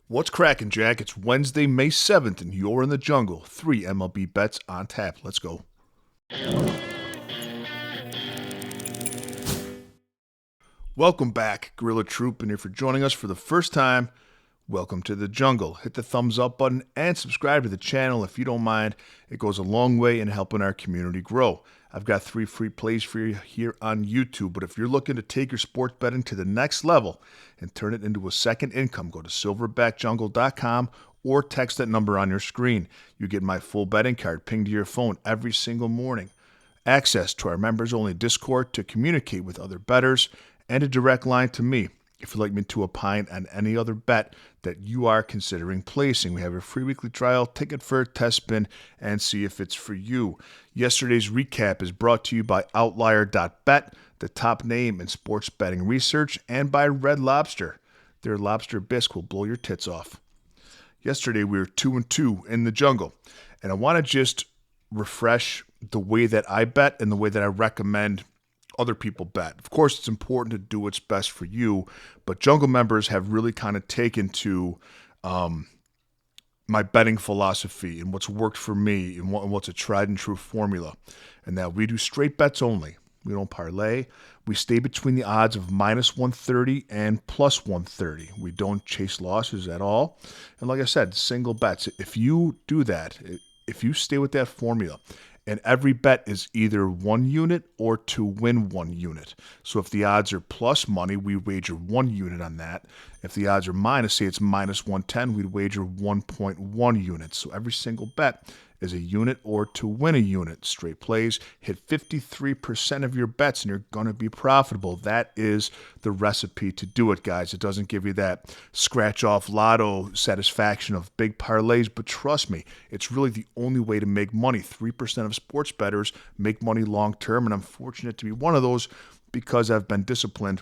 What's cracking, Jack? It's Wednesday, May 7th, and you're in the jungle. 3 MLB bets on tap. Let's go. Welcome back, Gorilla Troop, and if you're joining us for the first time, welcome to the jungle. Hit the thumbs up button and subscribe to the channel if you don't mind. It goes a long way in helping our community grow. I've got 3 free plays for you here on YouTube, but if you're looking to take your sports betting to the next level and turn it into a second income, go to silverbackjungle.com or text that number on your screen. You get my full betting card pinged to your phone every single morning. Access to our members-only Discord to communicate with other bettors, and a direct line to me if you'd like me to opine on any other bet that you are considering placing. We have a free weekly trial, ticket for a test spin, and see if it's for you. Yesterday's recap is brought to you by Outlier.bet, the top name in sports betting research, and by Red Lobster. Their lobster bisque will blow your tits off. Yesterday we were 2-2 in the jungle, and I want to just refresh the way that I bet and the way that I recommend other people bet. Of course, it's important to do what's best for you, but jungle members have really kind of taken to my betting philosophy and what's worked for me and what's a tried and true formula, and that we do straight bets only. We don't parlay. We stay between the odds of minus 130 and plus 130. We don't chase losses at all. And like I said, single bets. If you do that, if you stay with that formula, and every bet is either 1 unit or to win 1 unit. So if the odds are plus money, we wager 1 unit on that. If the odds are minus, say it's minus 110, we'd wager 1.1 units. So every single bet is a unit or to win a unit. Straight plays, hit 53% of your bets and you're going to be profitable. That is the recipe to do it, guys. It doesn't give you that scratch-off lotto satisfaction of big parlays, but trust me, it's really the only way to make money. 3% of sports bettors make money long-term, and I'm fortunate to be one of those because I've been disciplined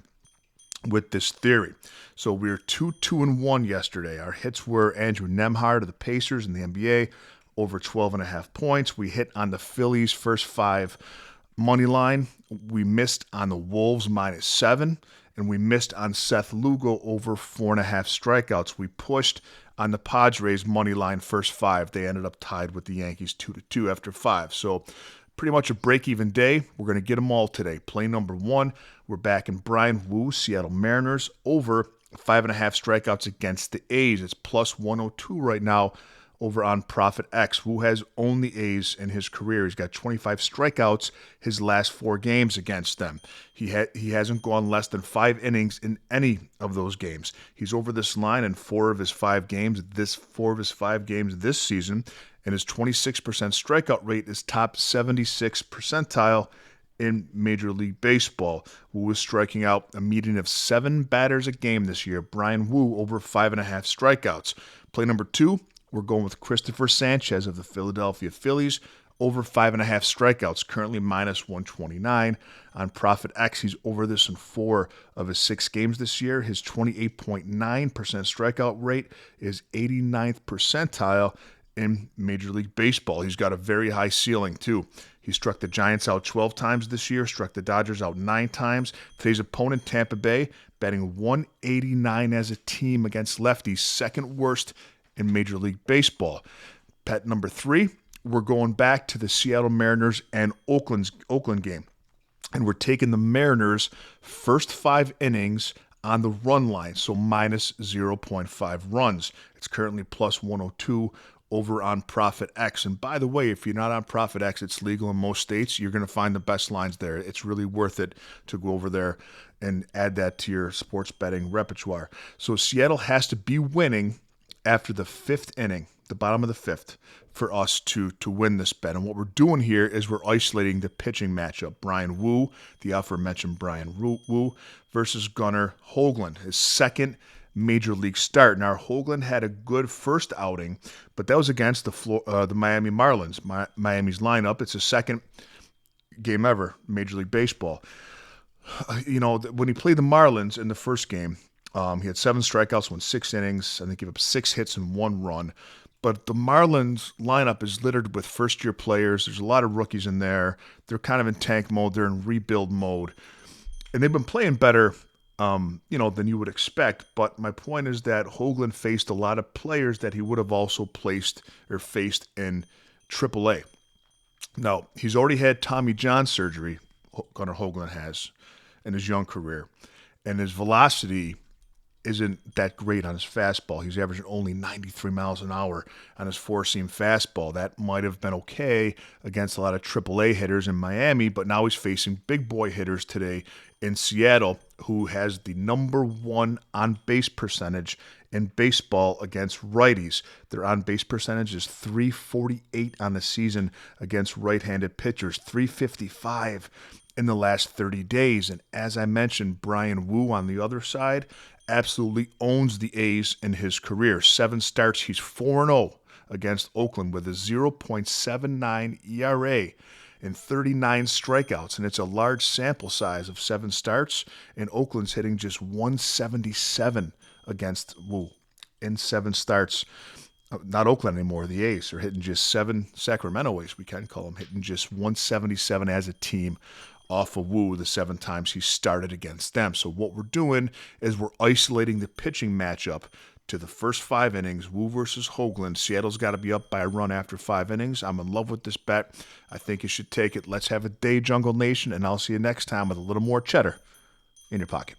with this theory. So we were 2-1 yesterday. Our hits were Andrew Nembhard of the Pacers in the NBA, over 12.5 points. We hit on the Phillies' first 5 money line. We missed on the Wolves -7, and we missed on Seth Lugo over 4.5 strikeouts. We pushed on the Padres' money line first 5. They ended up tied with the Yankees 2-2 after 5. So pretty much a break-even day. We're going to get them all today. Play number 1, we're back in Brian Wu, Seattle Mariners, over 5.5 strikeouts against the A's. It's plus 102 right now over on Profit X. Wu has owned the A's in his career. He's got 25 strikeouts his last 4 games against them. He hasn't gone less than 5 innings in any of those games. He's over this line in 4 of his 5 games this season, and his 26% strikeout rate is top 76 percentile in Major League Baseball. Wu is striking out a median of 7 batters a game this year. Brian Wu over 5.5 strikeouts. Play number 2, we're going with Christopher Sanchez of the Philadelphia Phillies, over 5.5 strikeouts, currently minus 129. On Profit X, he's over this in 4 of his 6 games this year. His 28.9% strikeout rate is 89th percentile in Major League Baseball. He's got a very high ceiling, too. He struck the Giants out 12 times this year, struck the Dodgers out 9 times. Today's opponent, Tampa Bay, batting 189 as a team against lefties, second worst in Major League Baseball. Bet number 3, we're going back to the Seattle Mariners and Oakland game. And we're taking the Mariners' first 5 innings on the run line, so minus 0.5 runs. It's currently plus 102 over on Profit X. And by the way, if you're not on Profit X, it's legal in most states. You're going to find the best lines there. It's really worth it to go over there and add that to your sports betting repertoire. So Seattle has to be winning after the 5th inning, the bottom of the 5th, for us to win this bet. And what we're doing here is we're isolating the pitching matchup. Brian Wu, the aforementioned Brian Wu, versus Gunnar Hoagland, his second Major League start. Now, Hoagland had a good first outing, but that was against the Miami Marlins, Miami's lineup. It's his second game ever, Major League Baseball. When he played the Marlins in the first game, he had 7 strikeouts, won 6 innings. I think he gave up 6 hits and 1 run. But the Marlins lineup is littered with first-year players. There's a lot of rookies in there. They're kind of in tank mode. They're in rebuild mode. And they've been playing better than you would expect. But my point is that Hoagland faced a lot of players that he would have also placed or faced in AAA. Now, he's already had Tommy John surgery, Gunnar Hoagland has, in his young career. And his velocity isn't that great on his fastball. He's averaging only 93 miles an hour on his four-seam fastball. That might have been okay against a lot of AAA hitters in Miami, but now he's facing big boy hitters today in Seattle, who has the #1 on-base percentage in baseball against righties. Their on-base percentage is .348 on the season against right-handed pitchers, .355 in the last 30 days. And as I mentioned, Brian Wu on the other side absolutely owns the A's in his career. 7 starts, he's 4-0 against Oakland with a 0.79 ERA and 39 strikeouts. And it's a large sample size of 7 starts, and Oakland's hitting just 177 against Wu in 7 starts. Not Oakland anymore, the A's are hitting just 7, Sacramento A's, we can call them, hitting just 177 as a team off of Wu the 7 times he started against them. So what we're doing is we're isolating the pitching matchup to the first 5 innings, Wu versus Hoagland. Seattle's got to be up by a run after 5 innings. I'm in love with this bet. I think you should take it. Let's have a day, Jungle Nation, and I'll see you next time with a little more cheddar in your pocket.